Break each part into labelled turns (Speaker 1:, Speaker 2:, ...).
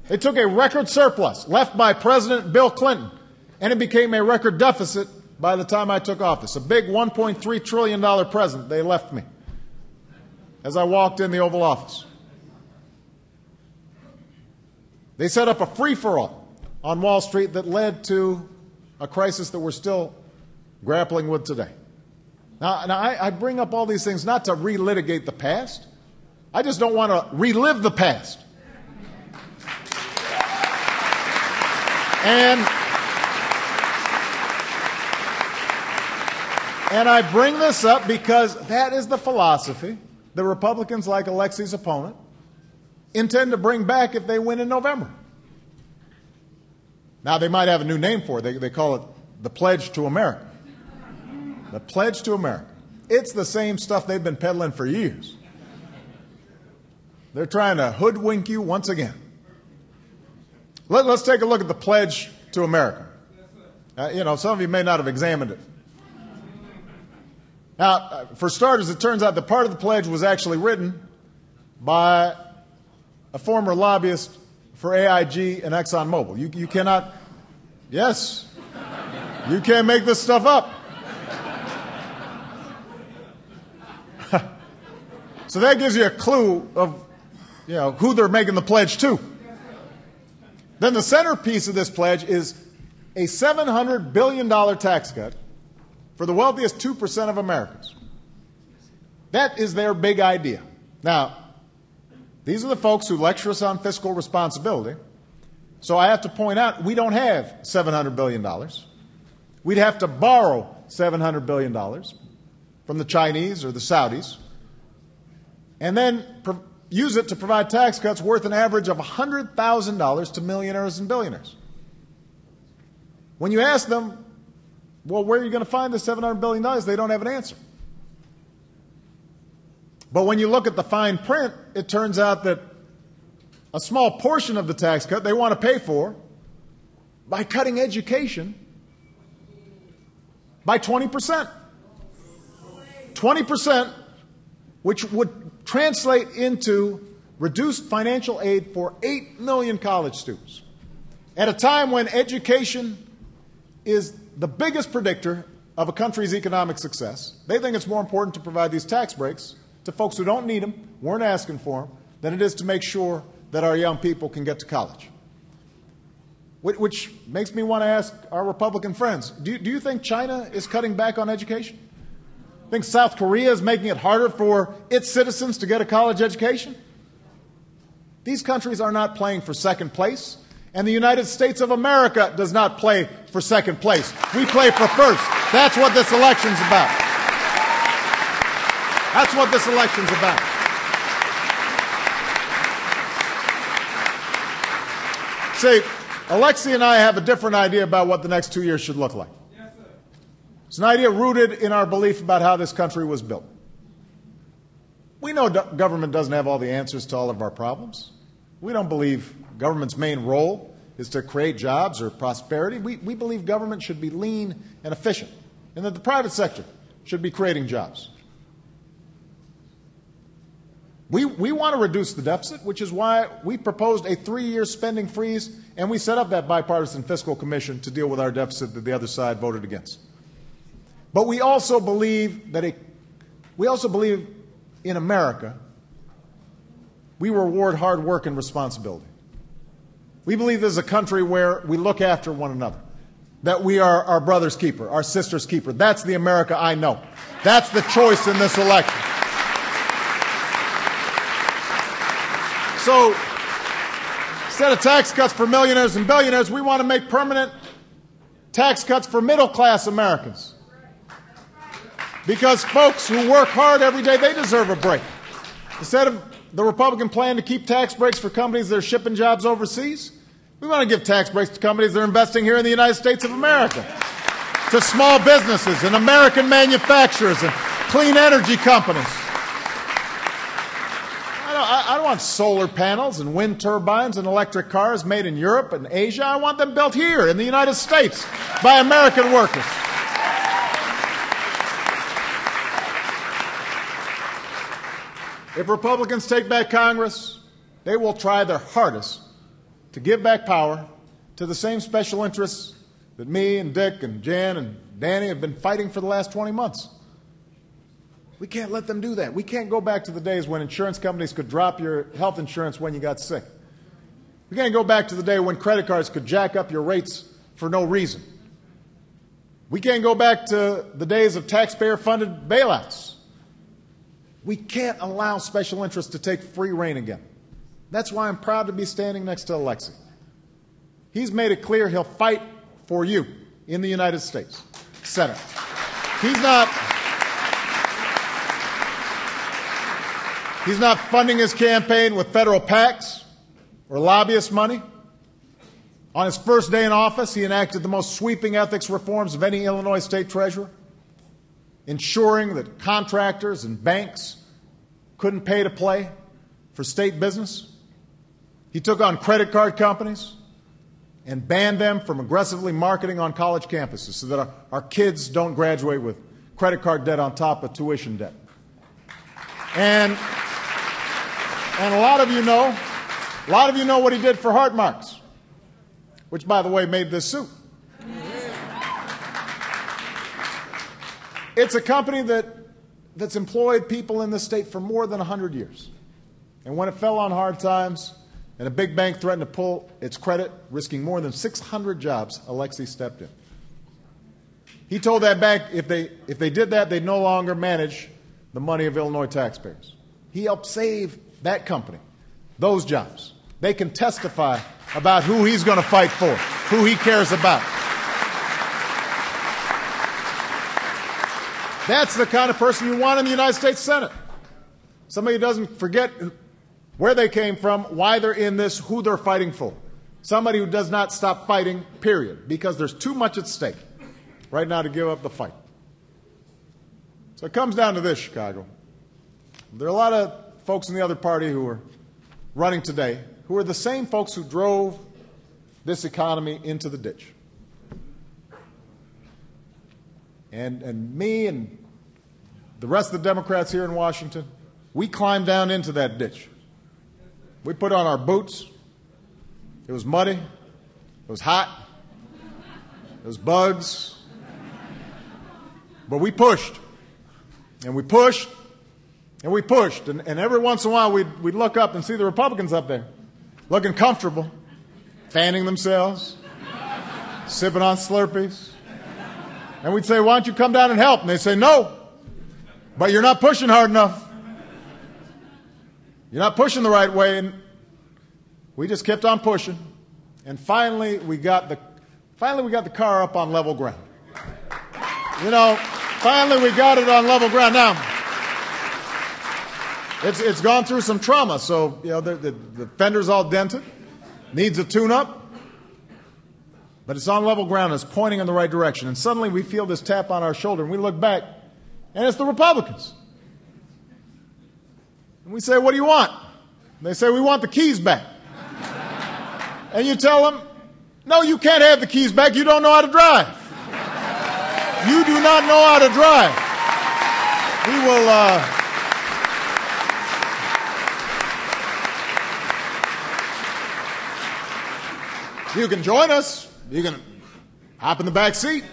Speaker 1: They took a record surplus left by President Bill Clinton, and it became a record deficit by the time I took office. A big $1.3 trillion present they left me as I walked in the Oval Office. They set up a free-for-all on Wall Street that led to a crisis that we're still grappling with today. Now I bring up all these things not to relitigate the past. I just don't want to relive the past. And I bring this up because that is the philosophy the Republicans, like Alexi's opponent, intend to bring back if they win in November. Now, they might have a new name for it. They call it the Pledge to America. The Pledge to America. It's the same stuff they've been peddling for years. They're trying to hoodwink you once again. Let's take a look at the Pledge to America. Some of you may not have examined it. Now, for starters, it turns out that part of the pledge was actually written by a former lobbyist for AIG and ExxonMobil. You cannot, yes, you can't make this stuff up. So that gives you a clue of, who they're making the pledge to. Then the centerpiece of this pledge is a $700 billion tax cut for the wealthiest 2% of Americans. That is their big idea. Now, these are the folks who lecture us on fiscal responsibility. So I have to point out, we don't have $700 billion. We'd have to borrow $700 billion from the Chinese or the Saudis, and then use it to provide tax cuts worth an average of $100,000 to millionaires and billionaires. When you ask them, well, where are you going to find the $700 billion? They don't have an answer. But when you look at the fine print, it turns out that a small portion of the tax cut they want to pay for by cutting education by 20%. 20%, which would translate into reduced financial aid for 8 million college students. At a time when education is the biggest predictor of a country's economic success, they think it's more important to provide these tax breaks to folks who don't need them, weren't asking for them, than it is to make sure that our young people can get to college. Which makes me want to ask our Republican friends, do you think China is cutting back on education? Think South Korea is making it harder for its citizens to get a college education? These countries are not playing for second place. And the United States of America does not play for second place. We play for first. That's what this election's about. That's what this election's about. See, Alexi and I have a different idea about what the next 2 years should look like. Yes, sir. It's an idea rooted in our belief about how this country was built. We know government doesn't have all the answers to all of our problems. We don't believe government's main role is to create jobs or prosperity. We believe government should be lean and efficient, and that the private sector should be creating jobs. We want to reduce the deficit, which is why we proposed a 3-year spending freeze, and we set up that bipartisan fiscal commission to deal with our deficit that the other side voted against. But we also believe in America, we reward hard work and responsibility. We believe this is a country where we look after one another, that we are our brother's keeper, our sister's keeper. That's the America I know. That's the choice in this election. So instead of tax cuts for millionaires and billionaires, we want to make permanent tax cuts for middle-class Americans. Because folks who work hard every day, they deserve a break. Instead of the Republican plan to keep tax breaks for companies that are shipping jobs overseas, we want to give tax breaks to companies that are investing here in the United States of America, to small businesses and American manufacturers and clean energy companies. I don't want solar panels and wind turbines and electric cars made in Europe and Asia. I want them built here in the United States by American workers. If Republicans take back Congress, they will try their hardest to give back power to the same special interests that me and Dick and Jan and Danny have been fighting for the last 20 months. We can't let them do that. We can't go back to the days when insurance companies could drop your health insurance when you got sick. We can't go back to the day when credit cards could jack up your rates for no reason. We can't go back to the days of taxpayer-funded bailouts. We can't allow special interests to take free rein again. That's why I'm proud to be standing next to Alexi. He's made it clear he'll fight for you in the United States Senate. He's not funding his campaign with federal PACs or lobbyist money. On his first day in office, he enacted the most sweeping ethics reforms of any Illinois state treasurer, ensuring that contractors and banks couldn't pay to play for state business. He took on credit card companies and banned them from aggressively marketing on college campuses so that our kids don't graduate with credit card debt on top of tuition debt. And a lot of you know what he did for Heart Marks, which, by the way, made this suit. It's a company that's employed people in this state for more than 100 years. And when it fell on hard times and a big bank threatened to pull its credit, risking more than 600 jobs, Alexi stepped in. He told that bank if they did that, they'd no longer manage the money of Illinois taxpayers. He helped save that company, those jobs. They can testify about who he's going to fight for, who he cares about. That's the kind of person you want in the United States Senate. Somebody who doesn't forget where they came from, why they're in this, who they're fighting for. Somebody who does not stop fighting, period, because there's too much at stake right now to give up the fight. So it comes down to this, Chicago. There are a lot of folks in the other party who are running today who are the same folks who drove this economy into the ditch. And me and the rest of the Democrats here in Washington, we climbed down into that ditch. We put on our boots. It was muddy. It was hot. It was bugs. But we pushed. And we pushed. And we pushed. And every once in a while we'd look up and see the Republicans up there, looking comfortable, fanning themselves, sipping on Slurpees. And we'd say, why don't you come down and help? And they'd say, no, but you're not pushing hard enough. You're not pushing the right way. And we just kept on pushing. And finally we got the car up on level ground. Finally we got it on level ground. Now, it's gone through some trauma. So, the fender's all dented, needs a tune-up. But it's on level ground, and it's pointing in the right direction. And suddenly we feel this tap on our shoulder, and we look back, and it's the Republicans. And we say, what do you want? And they say, we want the keys back. And you tell them, no, you can't have the keys back. You don't know how to drive. You do not know how to drive. We will... You can join us. You can hop in the back seat.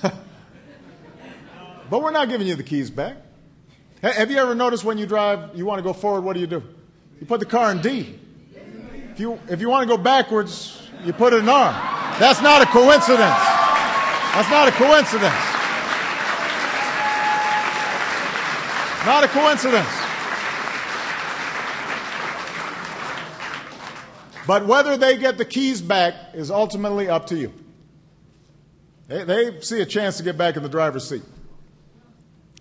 Speaker 1: But we're not giving you the keys back. Have you ever noticed when you drive, you want to go forward, what do? You put the car in D. If you want to go backwards, you put it in R. That's not a coincidence. That's not a coincidence. Not a coincidence. But whether they get the keys back is ultimately up to you. They see a chance to get back in the driver's seat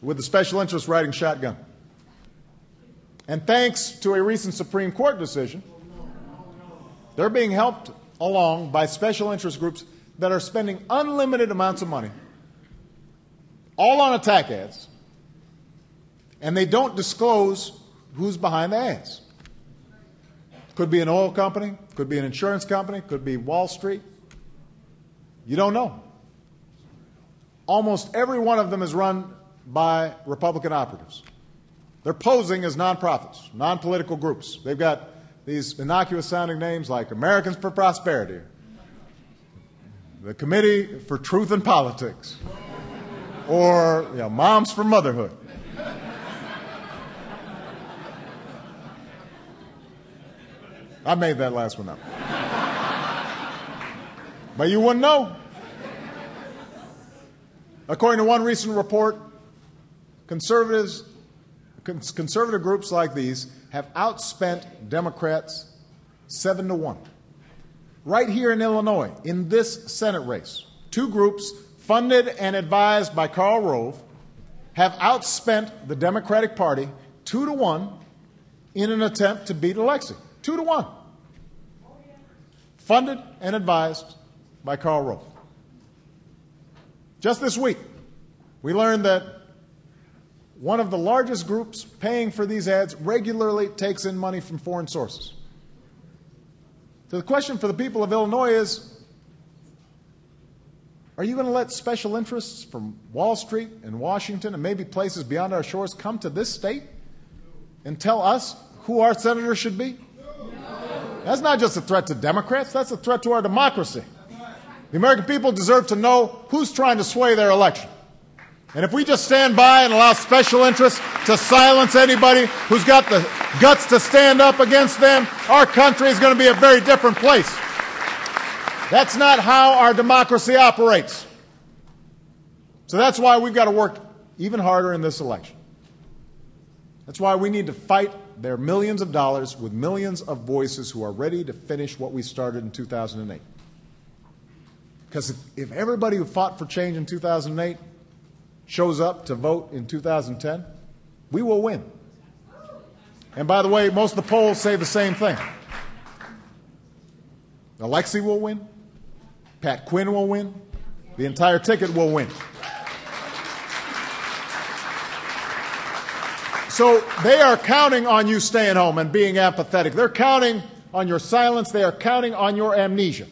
Speaker 1: with the special interest riding shotgun. And thanks to a recent Supreme Court decision, they're being helped along by special interest groups that are spending unlimited amounts of money, all on attack ads, and they don't disclose who's behind the ads. Could be an oil company, could be an insurance company, could be Wall Street. You don't know. Almost every one of them is run by Republican operatives. They're posing as nonprofits, non-political groups. They've got these innocuous sounding names like Americans for Prosperity, the Committee for Truth in Politics, or Moms for Motherhood. I made that last one up. But you wouldn't know. According to one recent report, conservative groups like these have outspent Democrats 7-1. Right here in Illinois, in this Senate race, two groups funded and advised by Karl Rove have outspent the Democratic Party 2-1 in an attempt to beat Alexi. 2-1. Funded and advised by Karl Rove. Just this week, we learned that one of the largest groups paying for these ads regularly takes in money from foreign sources. So the question for the people of Illinois is, are you going to let special interests from Wall Street and Washington and maybe places beyond our shores come to this state and tell us who our senators should be? That's not just a threat to Democrats, that's a threat to our democracy. The American people deserve to know who's trying to sway their election. And if we just stand by and allow special interests to silence anybody who's got the guts to stand up against them, our country is going to be a very different place. That's not how our democracy operates. So that's why we've got to work even harder in this election. That's why we need to fight their millions of dollars with millions of voices who are ready to finish what we started in 2008. Because if everybody who fought for change in 2008 shows up to vote in 2010, we will win. And by the way, most of the polls say the same thing. Alexi will win. Pat Quinn will win. The entire ticket will win. So they are counting on you staying home and being apathetic. They're counting on your silence. They are counting on your amnesia.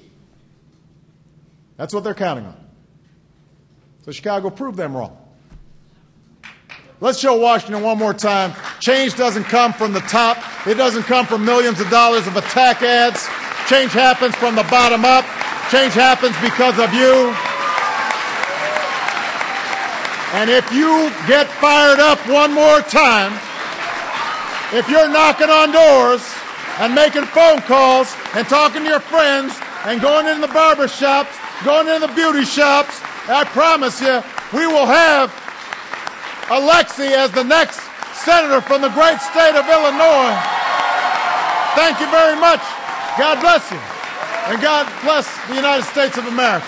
Speaker 1: That's what they're counting on. So Chicago, prove them wrong. Let's show Washington one more time. Change doesn't come from the top. It doesn't come from millions of dollars of attack ads. Change happens from the bottom up. Change happens because of you. And if you get fired up one more time, if you're knocking on doors and making phone calls and talking to your friends and going into the barber shops, going into the beauty shops, I promise you, we will have Alexi as the next senator from the great state of Illinois. Thank you very much. God bless you. And God bless the United States of America.